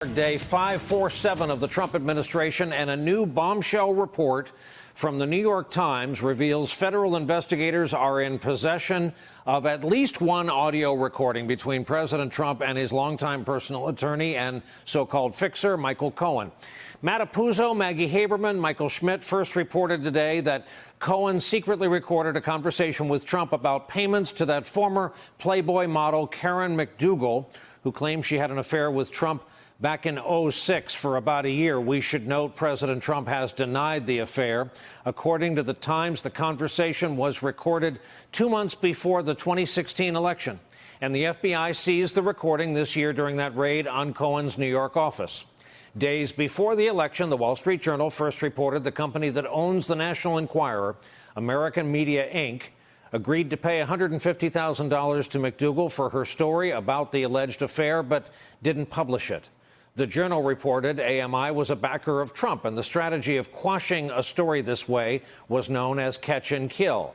Day 547 of the Trump administration, and a new bombshell report from the New York Times reveals federal investigators are in possession of at least one audio recording between President Trump and his longtime personal attorney and so-called fixer, Michael Cohen. Matt Apuzzo, Maggie Haberman, Michael Schmidt first reported today that Cohen secretly recorded a conversation with Trump about payments to that former Playboy model, Karen McDougal, who claimed she had an affair with Trump back in 2006 for about a year. We should note President Trump has denied the affair. According to the Times, the conversation was recorded 2 months before the 2016 election, and the FBI seized the recording this year during that raid on Cohen's New York office. Days before the election, the Wall Street Journal first reported the company that owns the National Enquirer, American Media, Inc., agreed to pay $150,000 to McDougal for her story about the alleged affair, but didn't publish it. The Journal reported AMI was a backer of Trump, and the strategy of quashing a story this way was known as catch and kill.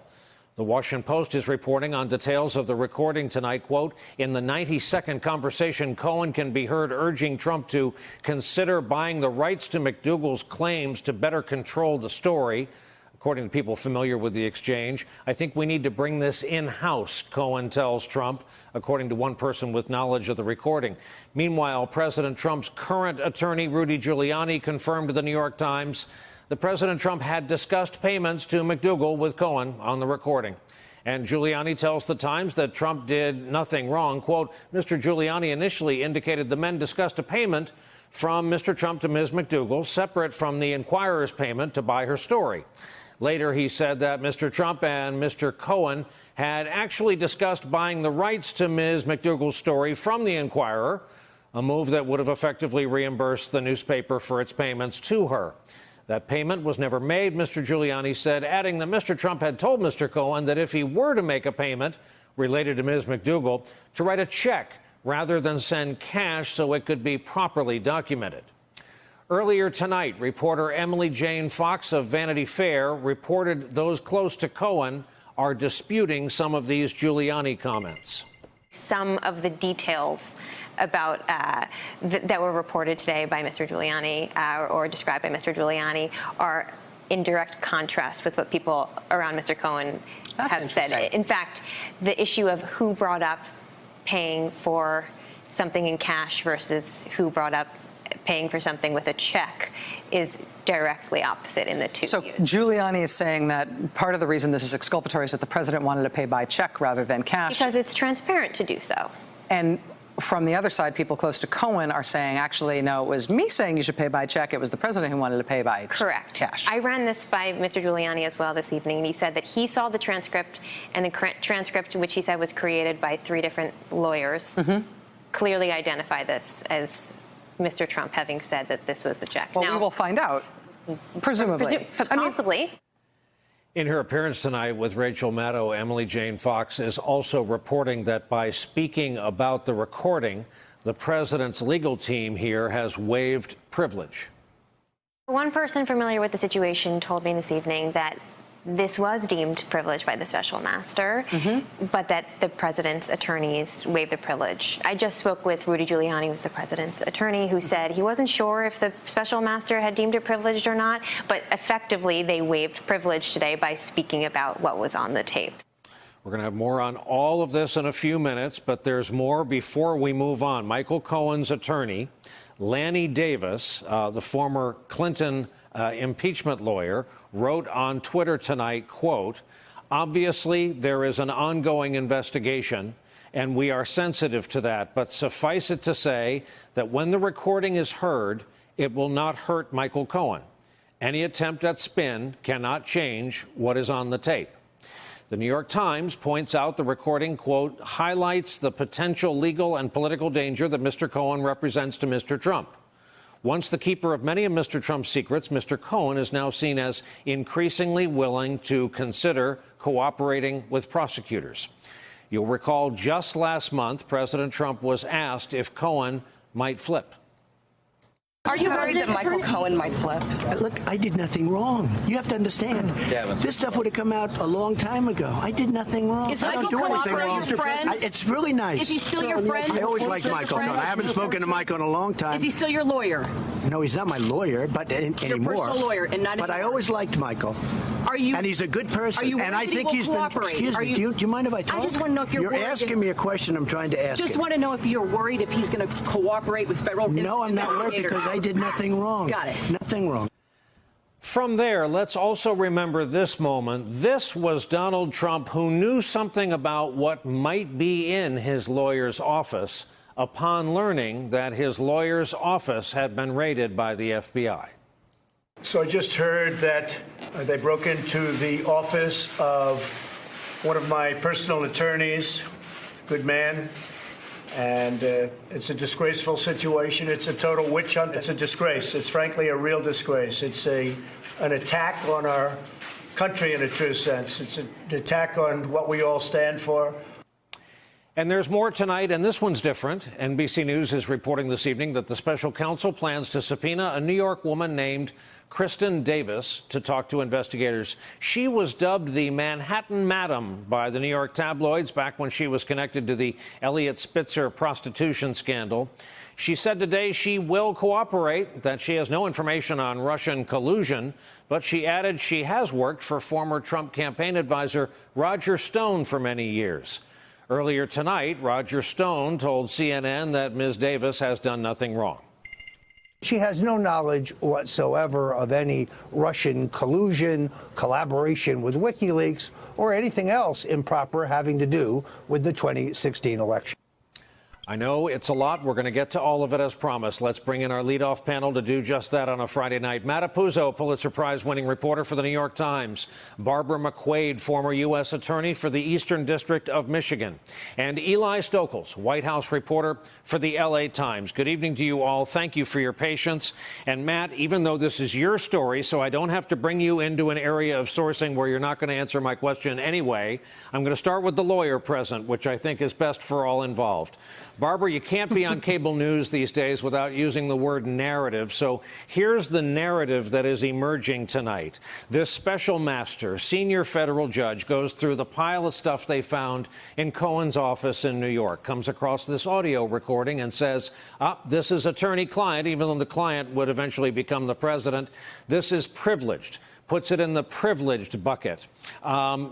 The Washington Post is reporting on details of the recording tonight. Quote, in the 90-second conversation, Cohen can be heard urging Trump to consider buying the rights to McDougal's claims to better control the story. According to people familiar with the exchange, I think we need to bring this in-house, Cohen tells Trump, according to one person with knowledge of the recording. Meanwhile, President Trump's current attorney, Rudy Giuliani, confirmed to the New York Times that President Trump had discussed payments to McDougal with Cohen on the recording. And Giuliani tells the Times that Trump did nothing wrong. Quote, Mr. Giuliani initially indicated the men discussed a payment from Mr. Trump to Ms. McDougal, separate from the Enquirer's payment to buy her story. Later, he said that Mr. Trump and Mr. Cohen had actually discussed buying the rights to Ms. McDougal's story from the Enquirer, a move that would have effectively reimbursed the newspaper for its payments to her. That payment was never made, Mr. Giuliani said, adding that Mr. Trump had told Mr. Cohen that if he were to make a payment related to Ms. McDougal, to write a check rather than send cash so it could be properly documented. Earlier tonight, reporter Emily Jane Fox of Vanity Fair reported those close to Cohen are disputing some of these Giuliani comments. Some of the details about that were reported today by Mr. Giuliani or described by Mr. Giuliani are in direct contrast with what people around Mr. Cohen have said. In fact, the issue of who brought up paying for something in cash versus who brought up paying for something with a check is directly opposite in the two So views. Giuliani is saying that part of the reason this is exculpatory is that the president wanted to pay by check rather than cash. Because it's transparent to do so. And from the other side, people close to Cohen are saying, actually, no, it was me saying you should pay by check. It was the president who wanted to pay by cash. I ran this by Mr. Giuliani as well this evening, and he said that he saw the transcript, and the transcript, which he said was created by 3 different lawyers, clearly identify this as Mr. Trump having said that this was the check. Well, now, we will find out, presumably. Possibly. In her appearance tonight with Rachel Maddow, Emily Jane Fox is also reporting that by speaking about the recording, the president's legal team here has waived privilege. One person familiar with the situation told me this evening that this was deemed privileged by the special master, but that the president's attorneys waived the privilege. I just spoke with Rudy Giuliani, who's the president's attorney, who said he wasn't sure if the special master had deemed it privileged or not, but effectively they waived privilege today by speaking about what was on the tape. We're going to have more on all of this in a few minutes, but there's more before we move on. Michael Cohen's attorney, Lanny Davis, the former Clinton impeachment lawyer, wrote on Twitter tonight, quote, obviously there is an ongoing investigation and we are sensitive to that, but suffice it to say that when the recording is heard, it will not hurt Michael Cohen. Any attempt at spin cannot change what is on the tape. The New York Times points out the recording, quote, highlights the potential legal and political danger that Mr. Cohen represents to Mr. Trump. Once the keeper of many of Mr. Trump's secrets, Mr. Cohen is now seen as increasingly willing to consider cooperating with prosecutors. You'll recall just last month, President Trump was asked if Cohen might flip. Are you worried that Michael Cohen might flip? Look, I did nothing wrong. You have to understand. This stuff would have come out a long time ago. I did nothing wrong. Is I don't Michael do anything Cohen wrong. your friend? It's really nice. Is he still your friend? I always liked Michael Cohen. I haven't spoken to Michael in a long time. Is he still your lawyer? No, he's not my lawyer, but anymore. Your personal lawyer, and not But I always liked Michael. Are you? And he's a good person. Are you and I worried think he will he's been. cooperate? Excuse me. Do you mind if I talk? I just want to know if you're worried. You're asking me a question. I'm trying to ask. Just it. want to know if you're worried if he's going to cooperate with federal No, I'm not worried because I did nothing wrong. Got it. Nothing wrong. From there, let's also remember this moment. This was Donald Trump, who knew something about what might be in his lawyer's office upon learning that his lawyer's office had been raided by the FBI. So I just heard that they broke into the office of one of my personal attorneys, good man, and it's a disgraceful situation. It's a total witch hunt. It's a disgrace. It's frankly a real disgrace. It's an attack on our country in a true sense. It's an attack on what we all stand for. And there's more tonight, and this one's different. NBC News is reporting this evening that the special counsel plans to subpoena a New York woman named Kristen Davis to talk to investigators. She was dubbed the Manhattan Madam by the New York tabloids back when she was connected to the Elliot Spitzer prostitution scandal. She said today she will cooperate, that she has no information on Russian collusion, but she added she has worked for former Trump campaign advisor Roger Stone for many years. Earlier tonight, Roger Stone told CNN that Ms. Davis has done nothing wrong. She has no knowledge whatsoever of any Russian collusion, collaboration with WikiLeaks, or anything else improper having to do with the 2016 election. I know it's a lot. We're going to get to all of it as promised. Let's bring in our leadoff panel to do just that on a Friday night. Matt Apuzzo, Pulitzer Prize-winning reporter for the New York Times. Barbara McQuade, former U.S. attorney for the Eastern District of Michigan. And Eli Stokols, White House reporter for the L.A. Times. Good evening to you all. Thank you for your patience. And Matt, even though this is your story, so I don't have to bring you into an area of sourcing where you're not going to answer my question anyway, I'm going to start with the lawyer present, which I think is best for all involved. Barbara, you can't be on cable news these days without using the word narrative. So here's the narrative that is emerging tonight. This special master, senior federal judge, goes through the pile of stuff they found in Cohen's office in New York, comes across this audio recording and says, this is attorney-client, even though the client would eventually become the president. This is privileged. Puts it in the privileged bucket. Rudolph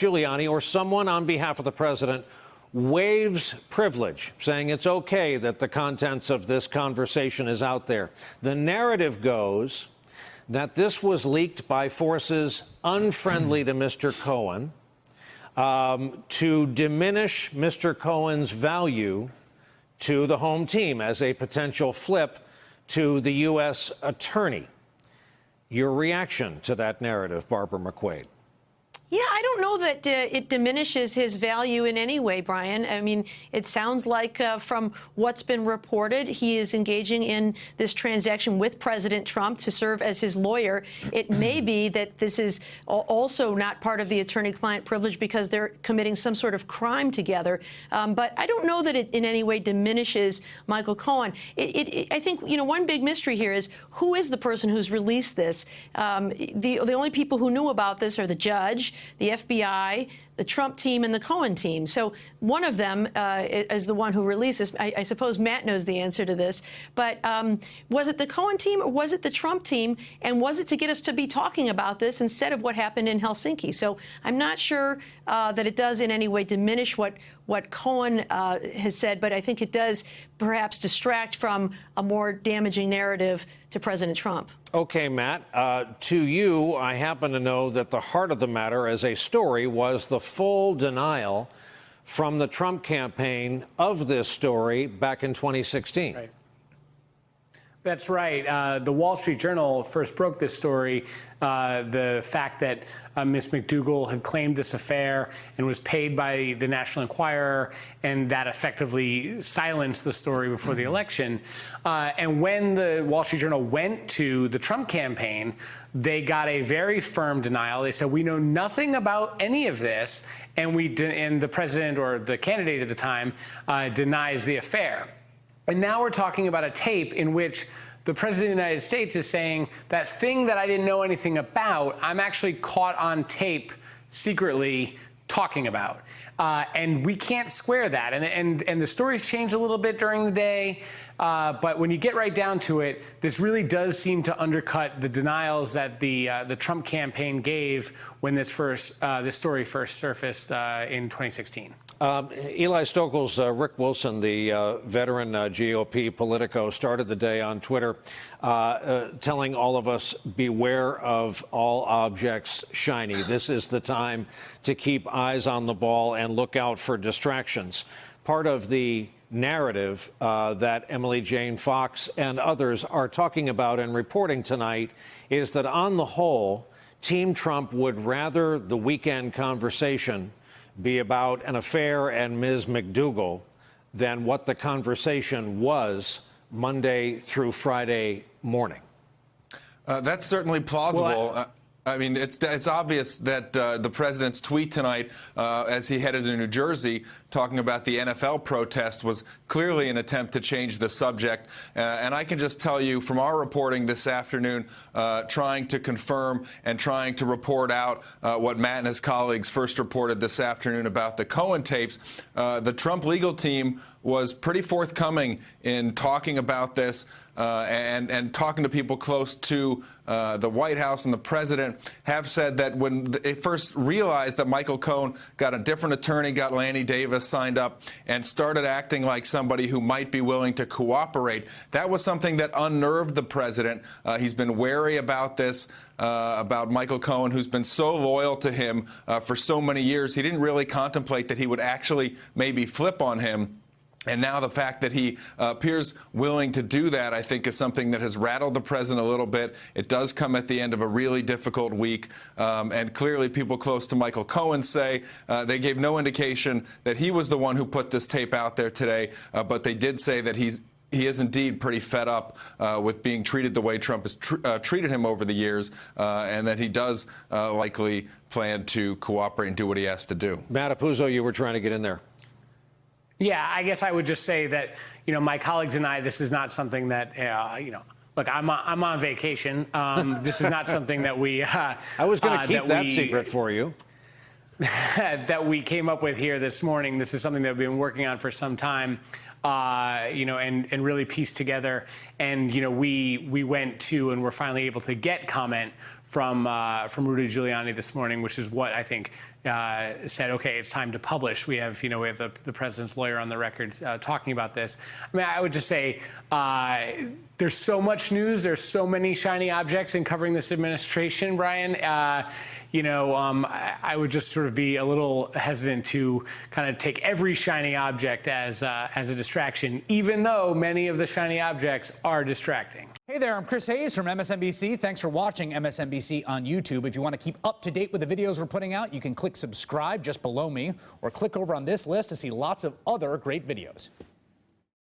Giuliani, or someone on behalf of the president, waives privilege, saying it's okay that the contents of this conversation is out there. The narrative goes that this was leaked by forces unfriendly to Mr. Cohen to diminish Mr. Cohen's value to the home team as a potential flip to the U.S. attorney. Your reaction to that narrative, Barbara McQuade? Yeah, I don't know that it diminishes his value in any way, Brian. I mean, it sounds like from what's been reported, he is engaging in this transaction with President Trump to serve as his lawyer. It may be that this is also not part of the attorney-client privilege because they're committing some sort of crime together. But I don't know that it in any way diminishes Michael Cohen. I think, one big mystery here is who is the person who's released this? The only people who knew about this are the judge, the FBI, the Trump team, and the Cohen team. So one of them is the one who released this. I suppose Matt knows the answer to this. But was it the Cohen team or was it the Trump team? And was it to get us to be talking about this instead of what happened in Helsinki? So I'm not sure that it does in any way diminish what Cohen has said, but I think it does perhaps distract from a more damaging narrative to President Trump. Okay, Matt, to you, I happen to know that the heart of the matter as a story was the full denial from the Trump campaign of this story back in 2016. Right. That's right. The Wall Street Journal first broke this story, the fact that Ms. McDougal had claimed this affair and was paid by the National Enquirer, and that effectively silenced the story before the election. And when the Wall Street Journal went to the Trump campaign, they got a very firm denial. They said, we know nothing about any of this, and the president or the candidate at the time denies the affair. And now we're talking about a tape in which the President of the United States is saying that thing that I didn't know anything about, I'm actually caught on tape secretly talking about. And we can't square that. And the stories change a little bit during the day. But when you get right down to it, this really does seem to undercut the denials that the Trump campaign gave when this story first surfaced in 2016. Eli Stokel's Rick Wilson, the veteran GOP Politico, started the day on Twitter telling all of us, beware of all objects shiny. This is the time to keep eyes on the ball and look out for distractions. Part of the narrative that Emily Jane Fox and others are talking about and reporting tonight is that on the whole, Team Trump would rather the weekend conversation be about an affair and Ms. McDougal than what the conversation was Monday through Friday morning. That's certainly plausible. Well, I mean, it's obvious that the president's tweet tonight, as he headed to New Jersey, talking about the NFL protest, was clearly an attempt to change the subject. And I can just tell you from our reporting this afternoon, trying to confirm and trying to report out what Matt and his colleagues first reported this afternoon about the Cohen tapes, the Trump legal team was pretty forthcoming in talking about this and talking to people close to the White House, and the president have said that when they first realized that Michael Cohen got a different attorney, got Lanny Davis signed up, and started acting like somebody who might be willing to cooperate, that was something that unnerved the president. He's been wary about this, about Michael Cohen, who's been so loyal to him for so many years. He didn't really contemplate that he would actually maybe flip on him. And now the fact that he appears willing to do that, I think, is something that has rattled the president a little bit. It does come at the end of a really difficult week. And clearly people close to Michael Cohen say they gave no indication that he was the one who put this tape out there today. But they did say that he is indeed pretty fed up with being treated the way Trump has treated him over the years, and that he does likely plan to cooperate and do what he has to do. Matt Apuzzo, you were trying to get in there. Yeah, I guess I would just say that, my colleagues and I, this is not something that, look, I'm on vacation. This is not something that we... I was going to keep that secret for you. that we came up with here this morning. This is something that we've been working on for some time, and really pieced together. And, we went to and were finally able to get comment from Rudy Giuliani this morning, which is what I think said, okay, it's time to publish. We have the president's lawyer on the record talking about this. I mean, I would just say there's so much news. There's so many shiny objects in covering this administration, Brian. I would just sort of be a little hesitant to kind of take every shiny object as a distraction, even though many of the shiny objects are distracting. Hey there, I'm Chris Hayes from MSNBC. Thanks for watching MSNBC on YouTube. If you want to keep up to date with the videos we're putting out, you can click subscribe just below me, or click over on this list to see lots of other great videos.